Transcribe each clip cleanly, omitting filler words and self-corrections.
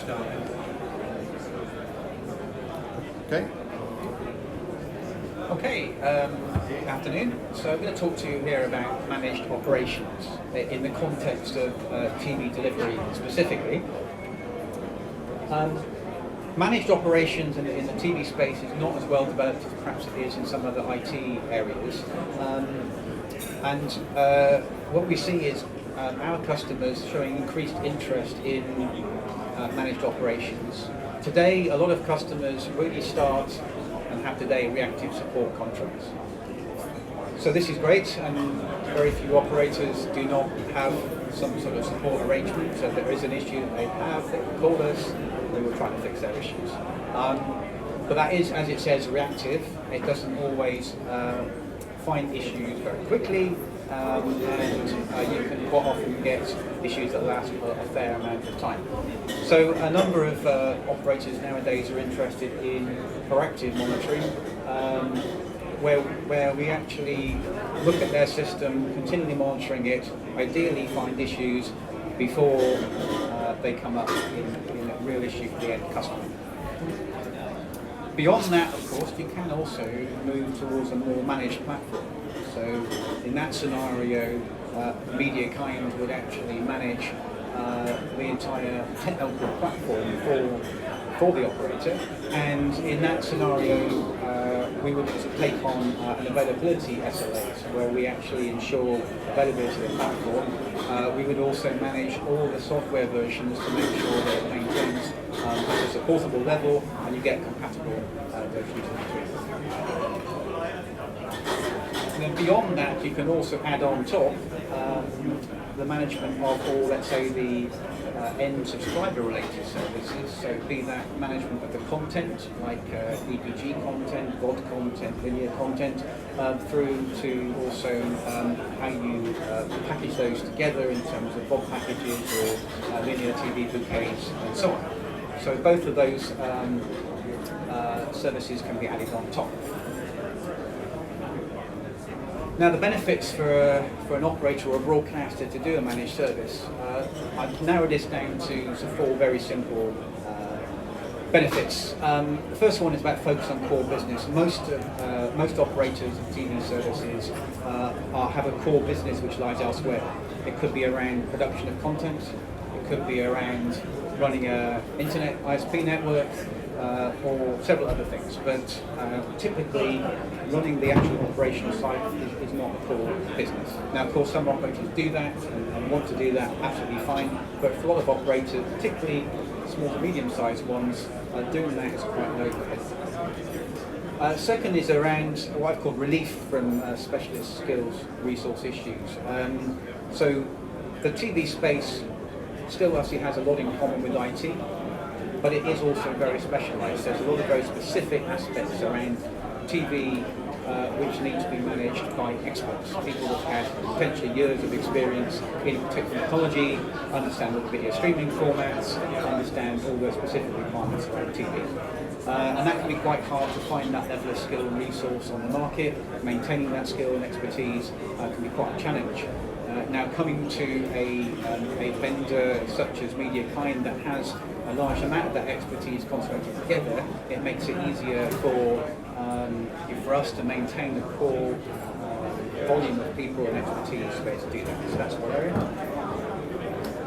Okay. Okay, good afternoon. So I'm going to talk to you here about managed operations in the context of TV delivery specifically. Managed operations in the TV space is not as well developed as perhaps it is in some other IT areas. What we see is our customers showing increased interest in managed operations. Today, a lot of customers really start and have today reactive support contracts. So this is great, and very few operators do not have some sort of support arrangement. So if there is an issue that they have, they will call us, we will try to fix their issues. But that is, as it says, reactive. It doesn't always find issues very quickly, and you can quite often get issues that last for a fair amount of time. So a number of operators nowadays are interested in proactive monitoring, where we actually look at their system, continually monitoring it, ideally find issues before they come up in a real issue for the end customer. Beyond that, of course, you can also move towards a more managed platform. So in that scenario, MediaKind would actually manage the entire technical platform for the operator, and in that scenario we would take on an availability SLA, where we actually ensure availability of the platform. We would also manage all the software versions to make sure that it maintains at a supportable level and you get compatible versions in between. And then beyond that, you can also add on top the management of all, let's say, the end subscriber related services. So be that management of the content, like EPG content, VOD content, linear content, through to also how you package those together in terms of VOD packages or linear TV bouquets and so on. So both of those services can be added on top. Now the benefits for an operator or a broadcaster to do a managed service, I've narrowed this down to four very simple benefits. The first one is about focus on core business. Most operators of TV services have a core business which lies elsewhere. It could be around production of content, it could be around running an internet ISP network, or several other things, but typically running the actual operational side is not a core business. Now of course some operators do that and want to do that, absolutely fine, but for a lot of operators, particularly small to medium sized ones, doing that is quite low cost. Second is around what I've called relief from specialist skills resource issues. So the TV space still actually has a lot in common with IT, but it is also very specialised. There's a lot of very specific aspects around TV which need to be managed by experts, people that have potentially years of experience in particular technology, understand all the video streaming formats, understand all the specific requirements around TV. And that can be quite hard to find that level of skill and resource on the market. Maintaining that skill and expertise can be quite a challenge. Now coming to a vendor such as MediaKind that has a large amount of that expertise concentrated together, it makes it easier for us to maintain the core volume of people and expertise to be able to do that. So that's one area.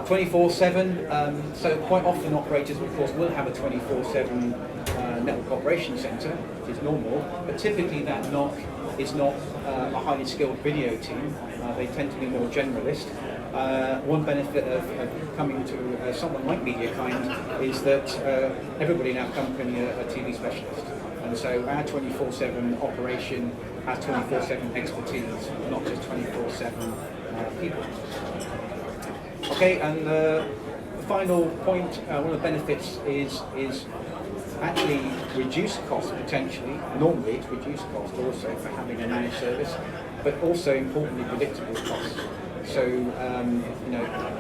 24/7, so quite often operators of course will have a 24/7 network operations centre, which is normal, but typically that NOC is not a highly skilled video team. They tend to be more generalist. One benefit of coming to someone like MediaKind is that everybody in our company are TV specialists. And so our 24/7 operation has 24/7 expertise, not just 24/7 people. Okay, and the final point, one of the benefits is actually reduce cost potentially. Normally it's reduced cost also for having a managed service, but also importantly predictable costs. So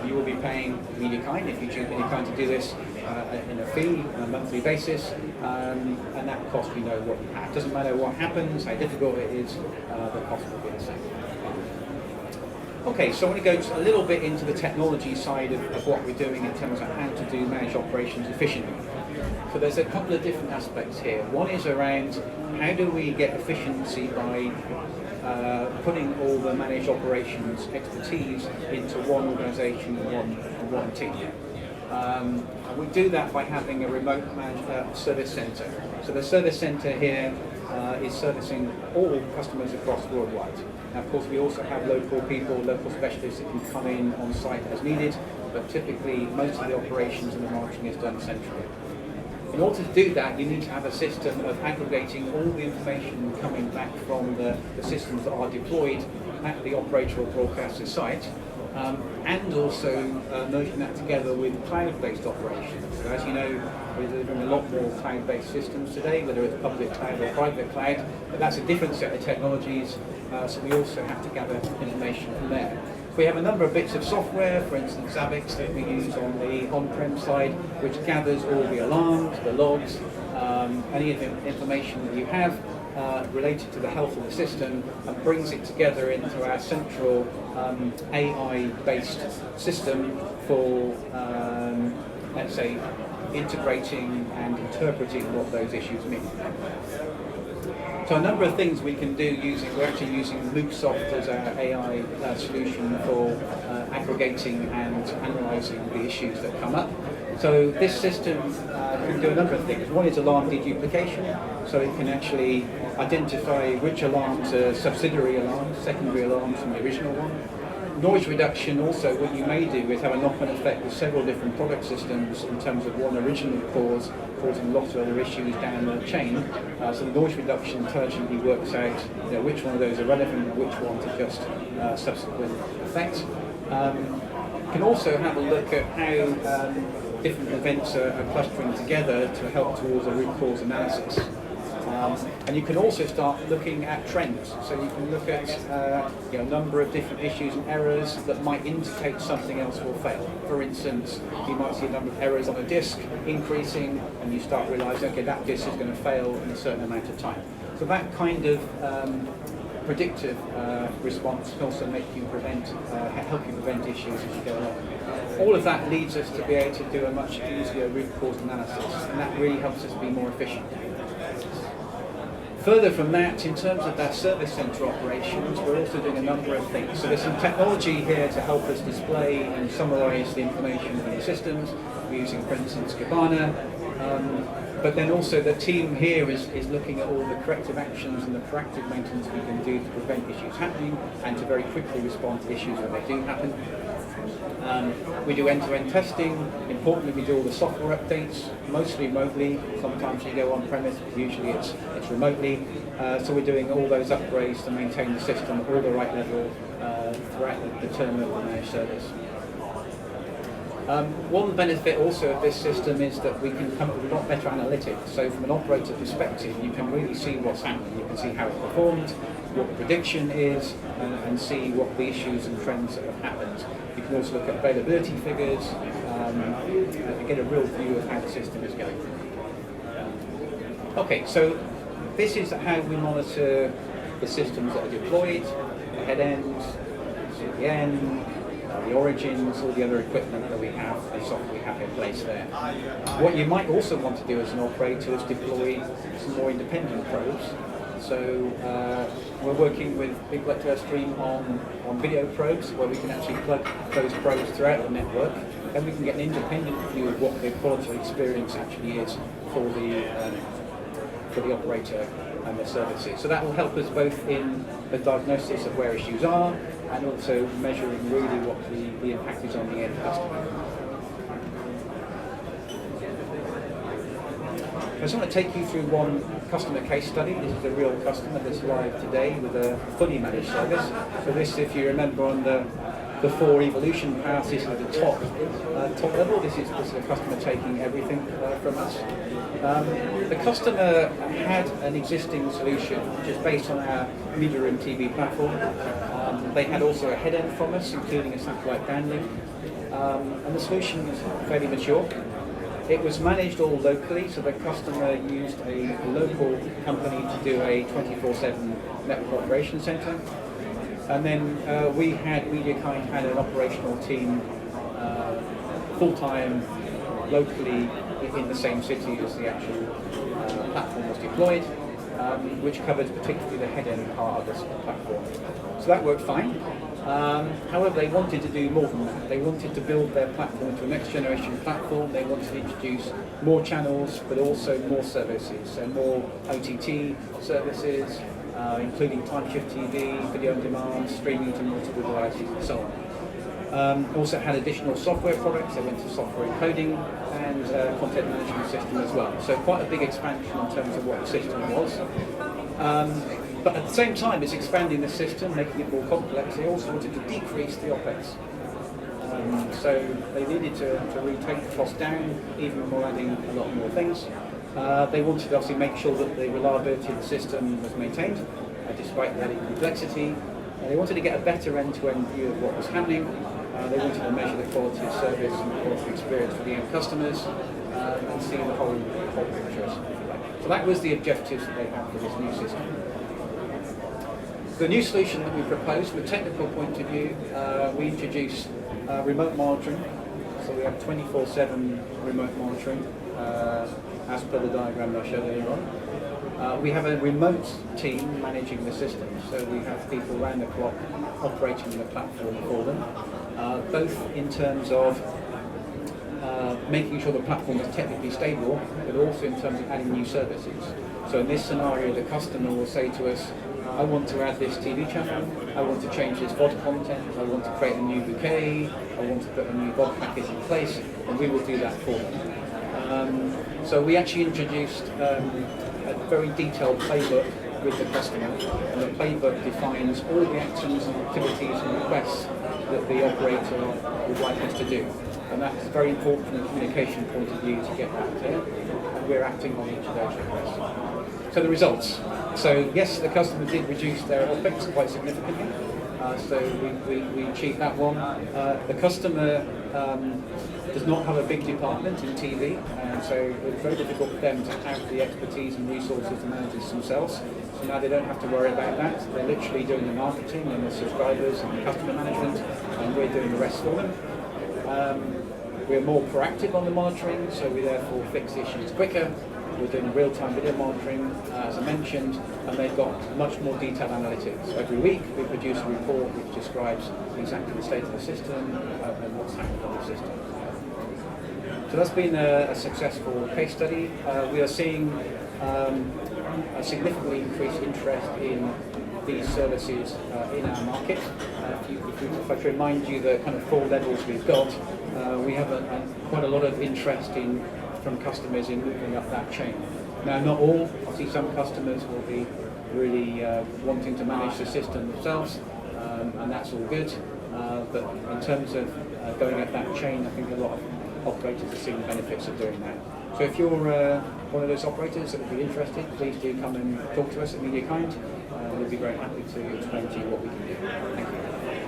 you will be paying MediaKind if you choose MediaKind to do this in a fee on a monthly basis, and that cost you know what you have. It doesn't matter what happens, how difficult it is, the cost will be the same. Okay, so I want to go a little bit into the technology side of what we're doing in terms of how to do managed operations efficiently. So there's a couple of different aspects here. One is around how do we get efficiency by putting all the managed operations expertise into one organisation and one team. And we do that by having a remote service centre. So the service centre here is servicing all customers across worldwide. Now, of course, we also have local people, local specialists that can come in on site as needed, but typically most of the operations and the monitoring is done centrally. In order to do that, you need to have a system of aggregating all the information coming back from the systems that are deployed at the operator or broadcaster site, and also merging that together with cloud-based operations. So as you know, we're delivering a lot more cloud-based systems today, whether it's public cloud or private cloud, but that's a different set of technologies, so we also have to gather information from there. We have a number of bits of software, for instance Zabbix, that we use on the on-prem side, which gathers all the alarms, the logs, any of the information that you have related to the health of the system, and brings it together into our central AI-based system for, let's say, integrating and interpreting what those issues mean. So a number of things we can do we're actually using MoveSoft as our AI solution for aggregating and analysing the issues that come up. So this system can do a number of things. One is alarm deduplication, so it can actually identify which alarms are subsidiary alarms, secondary alarms from the original one. Noise reduction also, what you may do is have a knock-on effect with several different product systems in terms of one original cause causing lots of other issues down the chain. So the noise reduction intelligently works out which one of those are relevant and which one to just subsequent effect. You can also have a look at how different events are clustering together to help towards a root cause analysis. And you can also start looking at trends. So you can look at a number of different issues and errors that might indicate something else will fail. For instance, you might see a number of errors on a disk increasing, and you start realising, okay, that disk is going to fail in a certain amount of time. So that kind of predictive response can also make you help you prevent issues as you go along. All of that leads us to be able to do a much easier root cause analysis, and that really helps us be more efficient. Further from that, in terms of our service centre operations, we're also doing a number of things. So there's some technology here to help us display and summarise the information from the systems. We're using, for instance, Kibana. But then also the team here is looking at all the corrective actions and the proactive maintenance we can do to prevent issues happening and to very quickly respond to issues when they do happen. We do end-to-end testing. Importantly, we do all the software updates, mostly remotely. Sometimes you go on-premise, but usually it's remotely. So we're doing all those upgrades to maintain the system at all the right level throughout the term of the managed service. One benefit also of this system is that we can come up with a lot better analytics. So from an operator perspective, you can really see what's happening. You can see how it performed, what the prediction is, and see what the issues and trends that have happened. You can also look at availability figures and get a real view of how the system is going. Okay, so this is how we monitor the systems that are deployed, the head ends, CDN, the origins, all the other equipment that we have, the software we have in place there. What you might also want to do as an operator is deploy some more independent probes. So we're working with people like Stream on video probes, where we can actually plug those probes throughout the network, and we can get an independent view of what the quality experience actually is for the operator and the services. So that will help us both in the diagnosis of where issues are, and also measuring really what the impact is on the end customer. I just want to take you through one customer case study. This is a real customer that's live today with a fully managed service. So this, if you remember on the 4 evolution paths, this is the top level. This is a customer taking everything from us. The customer had an existing solution which is based on our media room TV platform. They had also a head end from us, including a satellite downlink. And the solution was fairly mature. It was managed all locally, so the customer used a local company to do a 24/7 network operations center. And then MediaKind had an operational team, full-time, locally in the same city as the actual platform was deployed, which covered particularly the head-end part of this platform. So that worked fine. However, they wanted to do more than that. They wanted to build their platform into a next-generation platform. They wanted to introduce more channels, but also more services, so more OTT services, including time-shift TV, video on demand, streaming to multiple devices, and so on. Also had additional software products. They went to software encoding and content management system as well. So quite a big expansion in terms of what the system was. But at the same time, it's expanding the system, making it more complex. They also wanted to decrease the OpEx. So they needed to really take the cost down, even more adding a lot more things. They wanted to obviously make sure that the reliability of the system was maintained, despite the added complexity. They wanted to get a better end-to-end view of what was happening. They wanted to measure the quality of service and the quality of experience for the end customers, and see the whole picture. So that was the objectives that they had for this new system. The new solution that we proposed, from a technical point of view, we introduced remote monitoring. So we have 24/7 remote monitoring, as per the diagram that I showed earlier on. We have a remote team managing the system, so we have people around the clock operating the platform for them, both in terms of making sure the platform is technically stable, but also in terms of adding new services. So in this scenario, the customer will say to us, I want to add this TV channel, I want to change this VOD content, I want to create a new bouquet, I want to put a new VOD package in place, and we will do that for them. So we actually introduced a very detailed playbook with the customer, and the playbook defines all the actions and activities and requests that the operator would like us to do. And that's very important from a communication point of view to get that clear, and we're acting on each of those requests. So the results. So yes, the customer did reduce their OpEx quite significantly, so we achieved that one. The customer does not have a big department in TV, and so it's very difficult for them to have the expertise and resources to manage this themselves. So now they don't have to worry about that. They're literally doing the marketing and the subscribers and the customer management, and we're doing the rest for them. We're more proactive on the monitoring, so we therefore fix issues quicker. We're doing real-time video monitoring, as I mentioned, and they've got much more detailed analytics. So every week we produce a report which describes exactly the state of the system and what's happened on the system. So that's been a successful case study. We are seeing a significantly increased interest in these services in our market. If I could remind you the kind of 4 levels we've got, we have quite a lot of interest from customers in moving up that chain. Now, not all. Obviously, some customers will be really wanting to manage the system themselves, and that's all good. But in terms of going up that chain, I think a lot of operators are seeing the benefits of doing that. So if you're one of those operators that would be interested, please do come and talk to us at MediaKind. We'll be very happy to explain to you what we can do. Thank you.